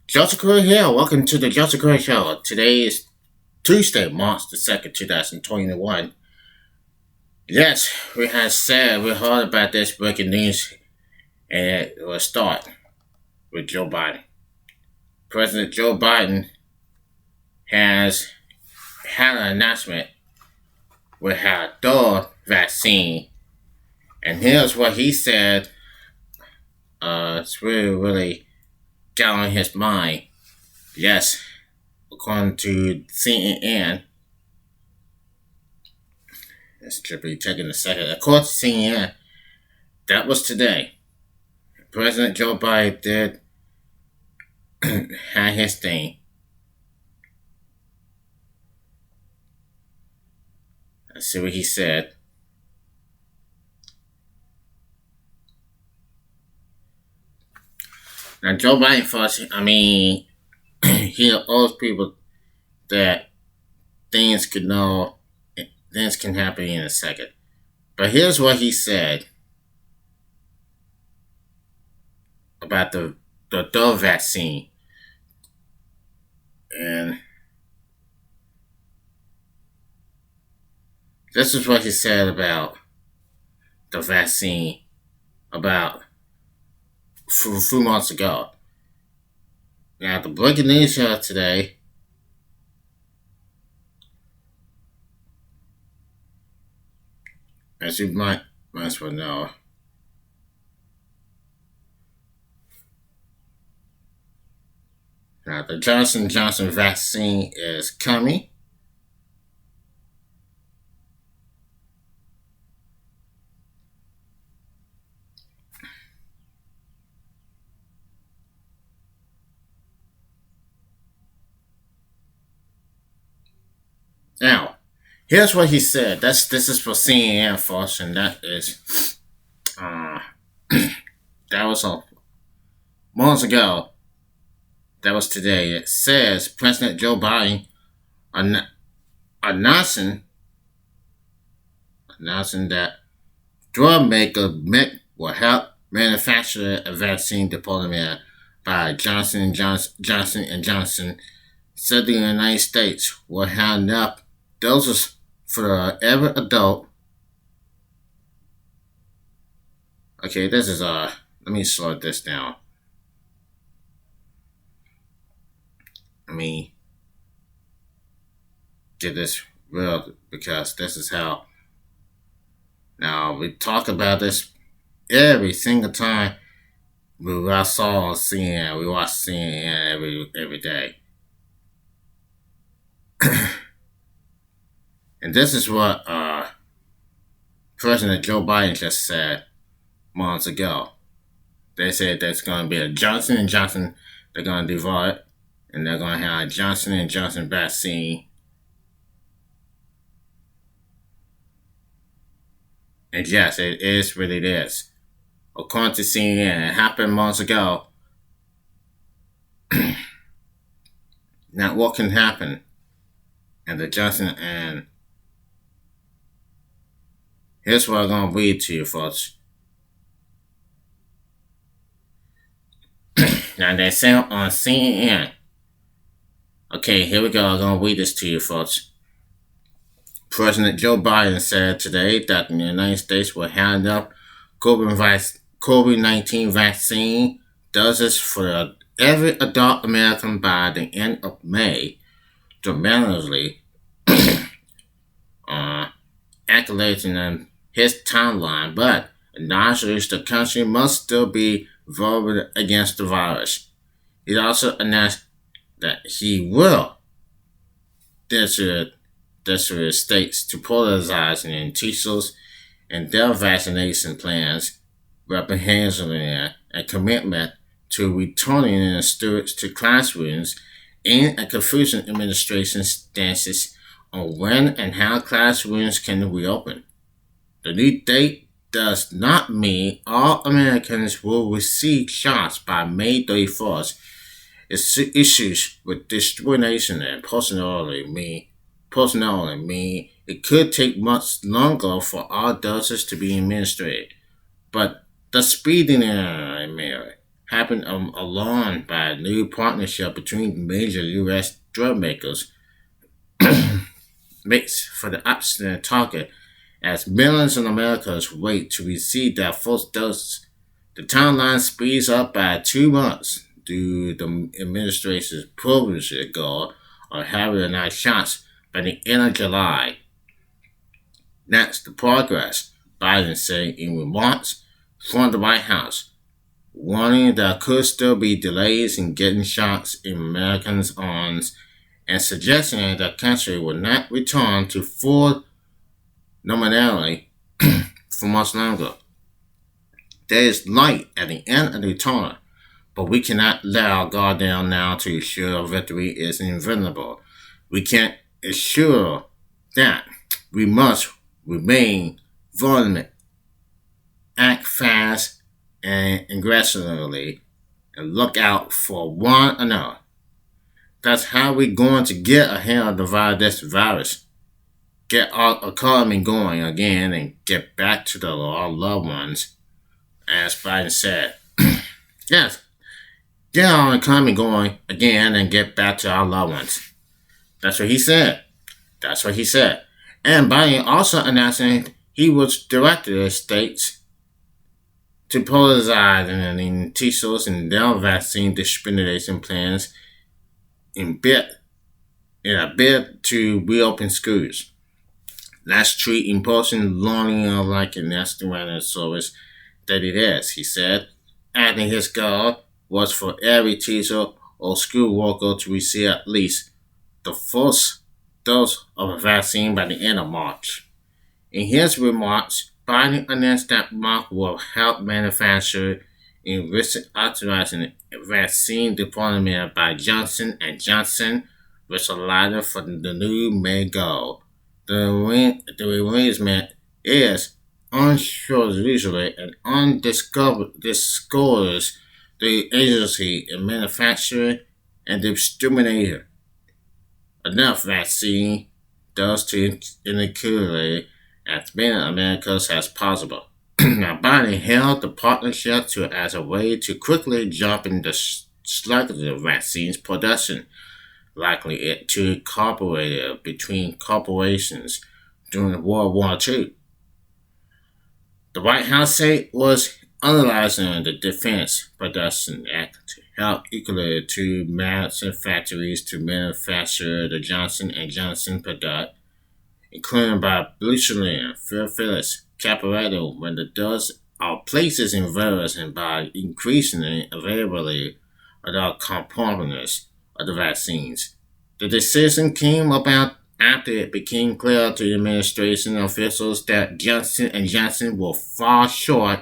Joseph Crudup here. Welcome to the Joseph Crudup Show. Today is Tuesday, March the 2nd, 2021. Yes, we heard about this breaking news, and it will start with Joe Biden. President Joe Biden has had an announcement with her third vaccine, and here's what he said. It's really got on his mind. Yes, according to CNN, this should be taking a second. According to CNN, that was today. President Joe Biden did have his thing. Let's see what he said. Now, Joe Biden, first, he owes people that things things can happen in a second. But here's what he said about the third vaccine. And this is what he said about the vaccine about a few months ago. Now, the breaking news here today, as you might as well know, now the Johnson & Johnson vaccine is coming. Now, here's what he said. This is for CNN, folks, and that is that was months ago. That was today. It says President Joe Biden announcing that drug maker Merck will help manufacture a vaccine deployment by Johnson and Johnson. Said the United States will have enough doses for every adult. Okay, this is let me slow this down. Let me get this real, because this is how. Now, we talk about this every single time we saw CNN. We watch CNN every day. And this is what President Joe Biden just said months ago. They said there's going to be a Johnson & Johnson. They're going to develop it, and they're going to have a Johnson & Johnson vaccine. And yes, it is what it is. According to CNN, it happened months ago. Now, what can happen? And the Johnson and here's what I'm going to read to you, folks. Now, they say on CNN. Okay, here we go. I'm going to read this to you, folks. President Joe Biden said today that the United States will have enough COVID-19 vaccine doses for every adult American by the end of May, dramatically calculating on his timeline, but acknowledges the country must still be vulnerable against the virus. He also announced that he will dissuade states to polarize in teachers and their vaccination plans, reprehensible a commitment to returning students to classrooms, and a confusing administration stances on when and how classrooms can reopen. The new date does not mean all Americans will receive shots by May 31st. Its issues with discrimination and personality mean it could take much longer for all doses to be administered. But the speeding have been alarmed by a new partnership between major U.S. drug makers makes for the abstinent target as millions of Americans wait to receive their first dose. The timeline speeds up by 2 months due to the administration's previous goal of having enough shots by the end of July. That's the progress, Biden said in remarks from the White House, warning there could still be delays in getting shots in Americans' arms and suggesting that the country will not return to full normality for much longer. There is light at the end of the tunnel, but we cannot let our guard down now to ensure victory is inevitable. We can't assure that. We must remain vigilant, act fast and aggressively, and look out for one another. That's how we're going to get ahead of this virus. Get our economy going again and get back to our loved ones, as Biden said. Yes, get our economy going again and get back to our loved ones. That's what he said. That's what he said. And Biden also announcing he was directed the states to polarize in T-cells and their vaccine distribution plans in a bid to reopen schools. Let's treat in-person learning like an estimated service that it is, he said, adding his goal was for every teacher or school worker to receive at least the first dose of a vaccine by the end of March. In his remarks, Biden announced that Mark will help manufacture in recent authorizing vaccine deployment by Johnson & Johnson, which allowed for the new May goal. The arrangement is unusually and undisclosed the agency in manufacturing and distributing enough vaccine does to inoculate as many Americans as possible. Now, Biden hailed the partnership as a way to quickly jump in the sluggish vaccines production, likely it to cooperate between corporations during World War II. The White House said it was analyzing the Defense Production Act to help equate to massive factories to manufacture the Johnson & Johnson product, including by Bluchland, Fairfield, Caporetto, when the dose of places in virus and by increasing the availability of the components of the vaccines. The decision came about after it became clear to the administration officials that Johnson & Johnson will fall short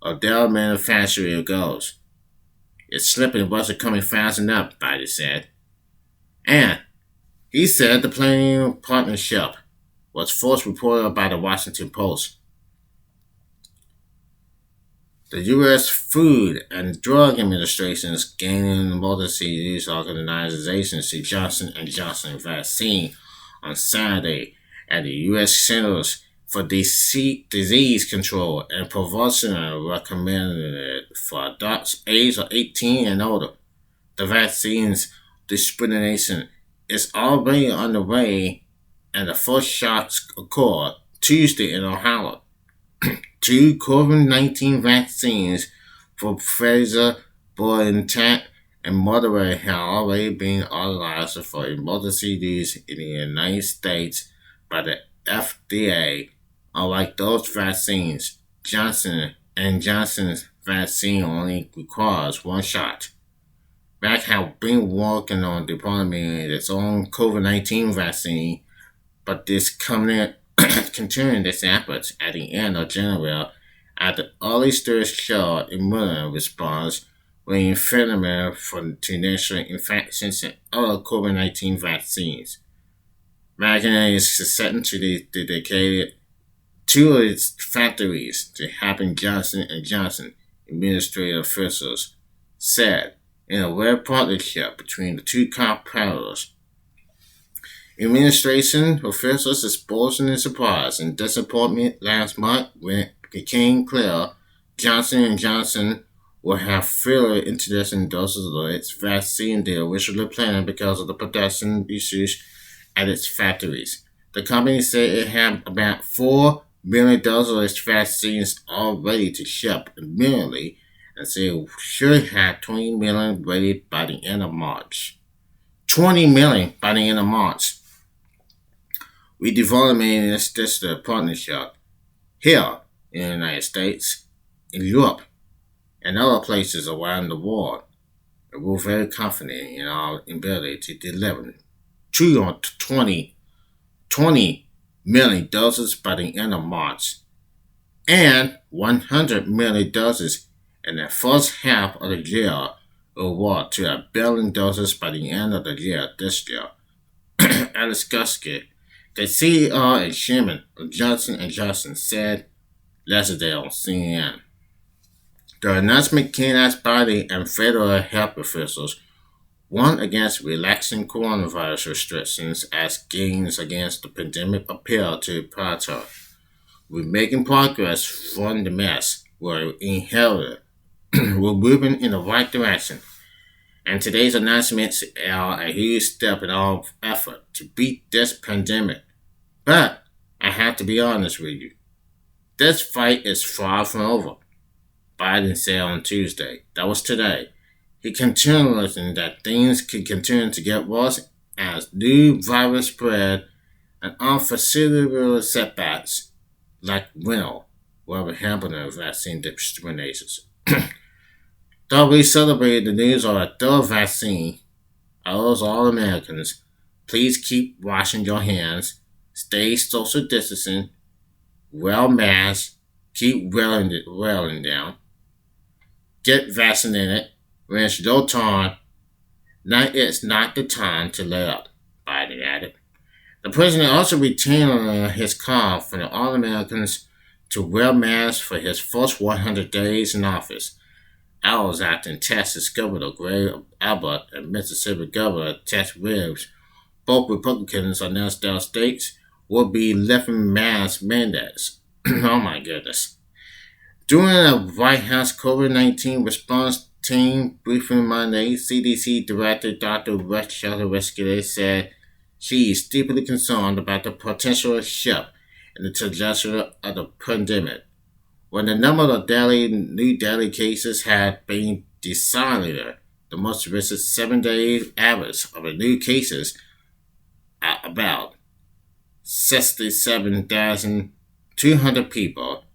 of their manufacturing goals. It's slipping wasn't coming fast enough, Biden said. And he said the planning partnership was first reported by the Washington Post. The U.S. Food and Drug Administration is gaining emergency use authorization to Johnson & Johnson vaccine on Saturday at the U.S. Centers for Disease Control and Prevention recommended for adults aged 18 and older. The vaccine's distribution is already underway, and the first shots occurred Tuesday in Ohio. 2 COVID-19 vaccines for Pfizer, BioNTech, and Moderna have already been authorized for emergency use in the United States by the FDA. Unlike those vaccines, Johnson & Johnson's vaccine only requires one shot. Merck has been working on developing its own COVID-19 vaccine, but this company continuing this effort at the end of January at the early stage show immune response when infected to natural infections and other COVID-19 vaccines. Merck is set to dedicate 2 of its factories to helping Johnson & Johnson, administrative officials said in a rare partnership between the 2 competitors. Administration officials expressed their surprise and disappointment last month when it became clear Johnson & Johnson will have fewer international doses of its vaccine than originally planned because of the production issues at its factories. The company said it had about 4 million doses of its vaccines all ready to ship immediately and said it should have 20 million ready by the end of March. 20 million by the end of March. We developed this partnership here in the United States, in Europe, and other places around the world. And we're very confident in our ability to deliver 20 million doses by the end of March and 100 million doses in the first half of the year, or to a billion doses by the end of the year this year. Alice Guskett, the CEO and chairman of Johnson & Johnson, said yesterday on CNN. The announcement came as body and federal health officials warned against relaxing coronavirus restrictions as gains against the pandemic appear to plateau. We're making progress from the mess we're inherited. We're moving in the right direction. And today's announcements are a huge step in our effort to beat this pandemic. But I have to be honest with you. This fight is far from over, Biden said on Tuesday. That was today. He continued that things could continue to get worse as new virus spread and unforeseeable setbacks like winter will happen in vaccine discriminations. Though we celebrate the news of a third vaccine, I urge all Americans, please keep washing your hands, stay social distancing, wear masks, keep wearing them, get vaccinated when it's your time. Now it's not the time to let up, Biden added. The president also retained his call for all Americans to wear masks for his first 100 days in office, hours after Texas Governor Greg Abbott and Mississippi Governor Ted Reeves, both Republicans, announced their states will be lifting mask mandates. Oh my goodness. During a White House COVID-19 response team briefing Monday, CDC Director Dr. Rachel Riskey said she is deeply concerned about the potential shift in the trajectory of the pandemic. When the number of new daily cases had been decelerated, the most recent 7-day average of the new cases at about 67,200 people,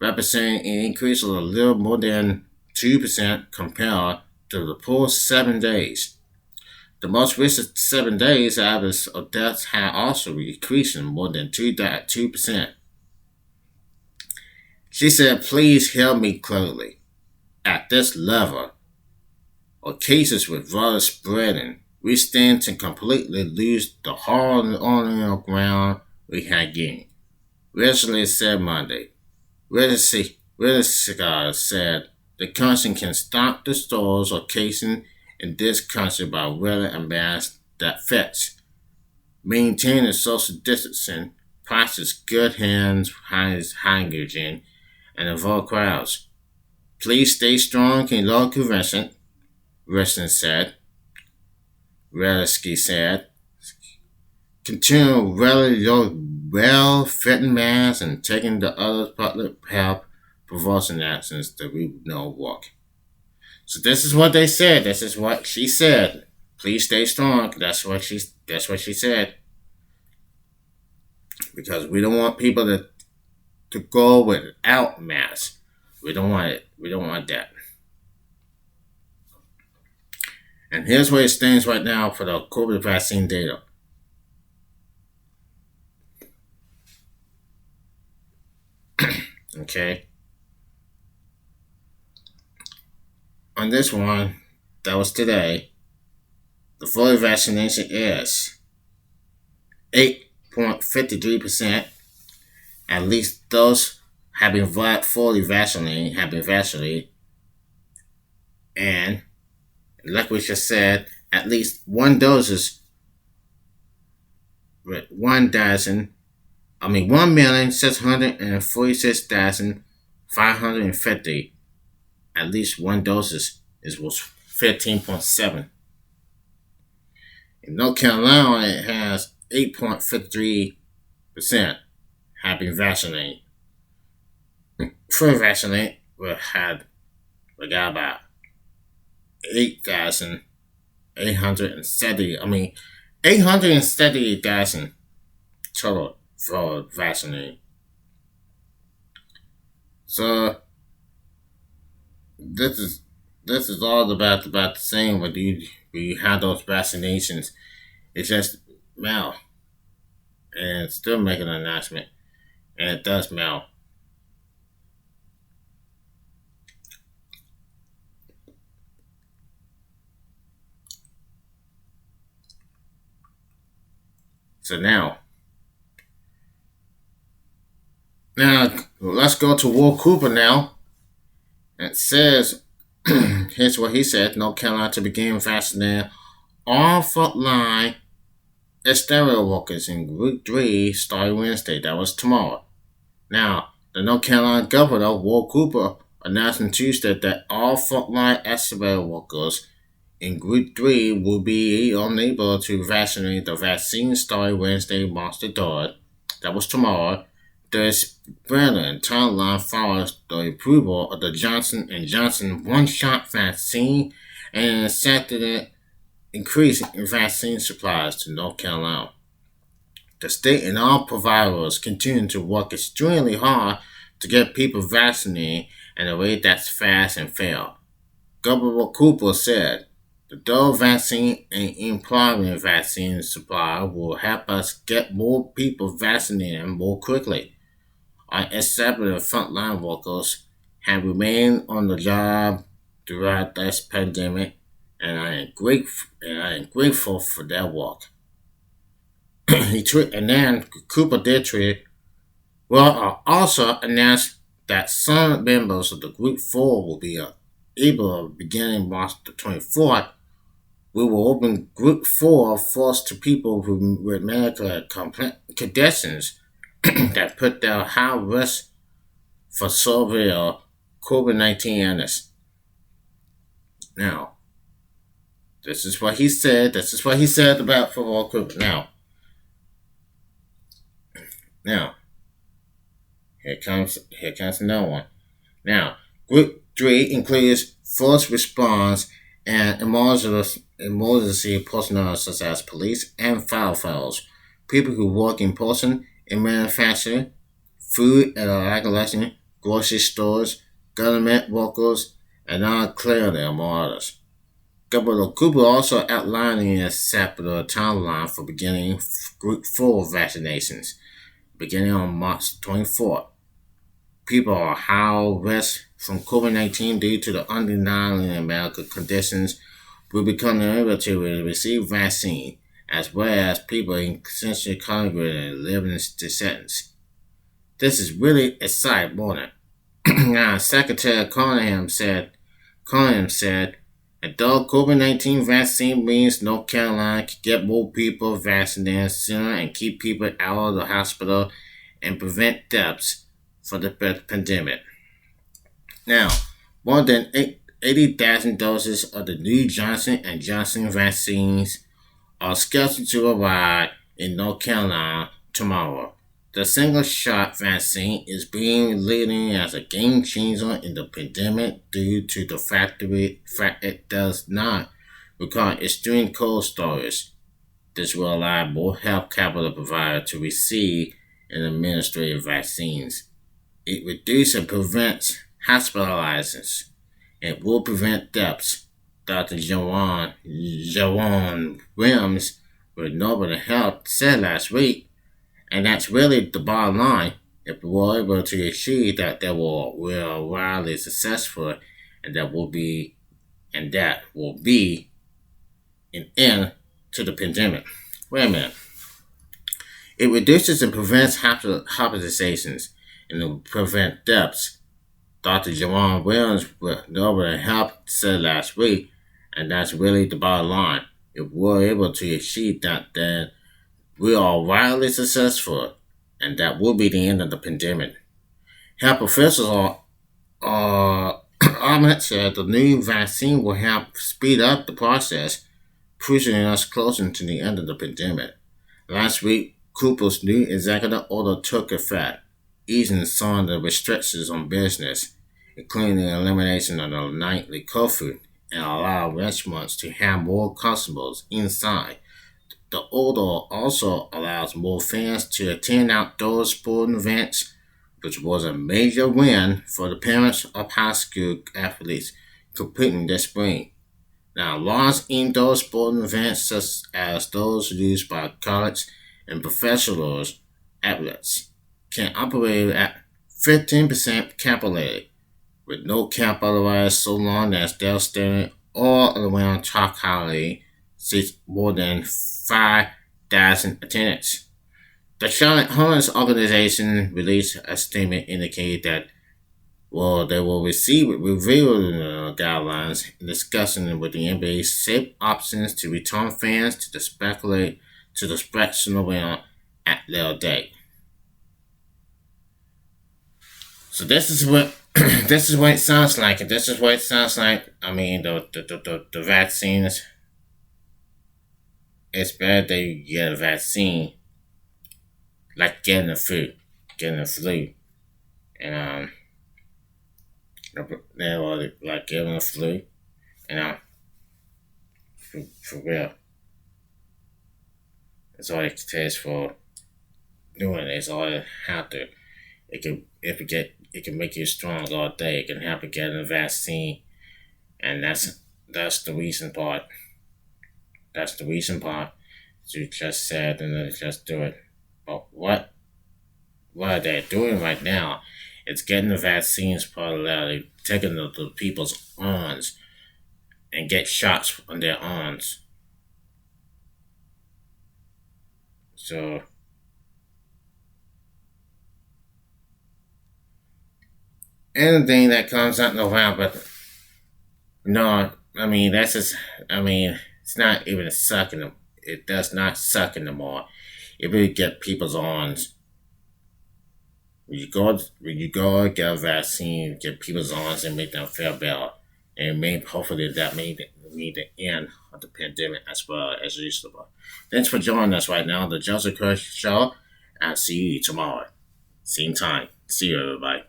representing an increase of a little more than 2% compared to the past 7 days. The most recent 7 days average of deaths had also increased more than 2%. She said, please hear me clearly. At this level of cases with virus spreading, we stand to completely lose the hard-earned ground we had gained. Risley said Monday. Risley said the country can stop the stores of cases in this country by wearing a mask that fits, maintaining social distancing, practice good hand hygiene, and avoid crowds. Please stay strong in law convention, Risley said. Reliski said. Continue wearing your well-fitting mask and taking the other public health prevention actions that we know work. So this is what they said. This is what she said. Please stay strong. That's what she said. Because we don't want people to go without masks. We don't want it. We don't want that. And here's where it stands right now for the COVID vaccine data. Okay. On this one, that was today, the fully vaccination is 8.53%. At least those have been fully vaccinated have been vaccinated. And like we just said, at least 1,646,550 at least one dose was 15.7. In North Carolina, it has 8.53% have been vaccinated. Fully vaccinated, we got about 8,870. 870,000 total for vaccinated. So this is all about the same when you have those vaccinations. It's just mail and still making an announcement, and it does mail. So now let's go to Will Cooper now. It says, here's what he said: North Carolina to begin vaccinating all frontline exterior workers in Group 3 starting Wednesday. That was tomorrow. Now, the North Carolina governor, Will Cooper, announced on Tuesday that all frontline exterior workers in Group 3 will be unable to vaccinate the vaccine starting Wednesday, March the 3rd. That was tomorrow. The spreading timeline follows the approval of the Johnson & Johnson one-shot vaccine and Saturday increase in vaccine supplies to North Carolina. The state and all providers continue to work extremely hard to get people vaccinated in a way that's fast and fair. Governor Cooper said, the Dove vaccine and employment vaccine supply will help us get more people vaccinated more quickly. Our executive frontline workers have remained on the job throughout this pandemic, and I am grateful for their work. And then Cooper did tweet, also announced that some members of the Group 4 will be able, beginning March the 24th, we will open Group 4 first to people with medical conditions that put their high risk for severe COVID-19 illness. Now, this is what he said. This is what he said about football Cooper. Now, here comes another one. Now, Group 3 includes first response and emergency personnel such as police and firefighters, people who work in person in manufacturing, food and agriculture, grocery stores, government workers, and non-clearly among others. Governor Cooper also outlined in a separate timeline for beginning Group 4 vaccinations, beginning on March 24th. People are high risk from COVID-19 due to the undeniable medical conditions will become able to receive vaccine, as well as people in essentially congregated and living settings. This is really exciting, wasn't it? Now, Secretary Cunningham said, although COVID-19 vaccine means North Carolina can get more people vaccinated sooner and keep people out of the hospital and prevent deaths for the pandemic. Now, more than 80,000 doses of the new Johnson & Johnson vaccines are scheduled to arrive in North Carolina tomorrow. The single-shot vaccine is being leading as a game changer in the pandemic due to the fact it does not require extreme cold storage. This will allow more health capital providers to receive and administer vaccines. It reduces and prevents hospitalizations and will prevent deaths. Dr. Joanne Williams with Northern Health said last week, and that's really the bottom line. If we're able to achieve that, we are wildly successful, and that will be an end to the pandemic. Wait a minute. It reduces and prevents hospitalizations and will prevent deaths. Dr. Joanne Williams with Northern Health said last week, and that's really the bottom line. If we're able to achieve that, then we are wildly successful, and that will be the end of the pandemic. Health officials are Ahmed said the new vaccine will help speed up the process, pushing us closer to the end of the pandemic. Last week, Cooper's new executive order took effect, easing some of the restrictions on business, including the elimination of the nightly curfew and allow restaurants to have more customers inside. The order also allows more fans to attend outdoor sporting events, which was a major win for the parents of high school athletes competing this spring. Now, large indoor sporting events such as those used by college and professional athletes can operate at 15% capacity, with no cap otherwise so long as they're standing all around Chalk Holiday seats more than 5,000 attendants. The Charlotte Hornets organization released a statement indicating that they will receive review guidelines and discussing with the NBA safe options to return fans to the spectrum around at their date. So this is what this is what it sounds like. And this is what it sounds like. I mean, the vaccines. It's better that you get a vaccine, like getting the flu, and they were like getting the flu, you know, for real. It's all it takes for doing it. It's all it have to. It can if it get it can make you strong all day. It can help you get a vaccine, and that's the reason part. That's the reason part. You just said and then just do it. But what they're doing right now is getting the vaccines parallelly, taking the people's arms and get shots on their arms. So anything that comes out around, but no, I mean that's just I mean it's not even sucking them. It does not suck anymore. It really get people's arms. When you go get a vaccine, get people's arms and make them feel better. And hopefully that may be the end of the pandemic as well as usual. Thanks for joining us right now on the Joseph Crudup Show. I'll see you tomorrow. Same time. See you everybody.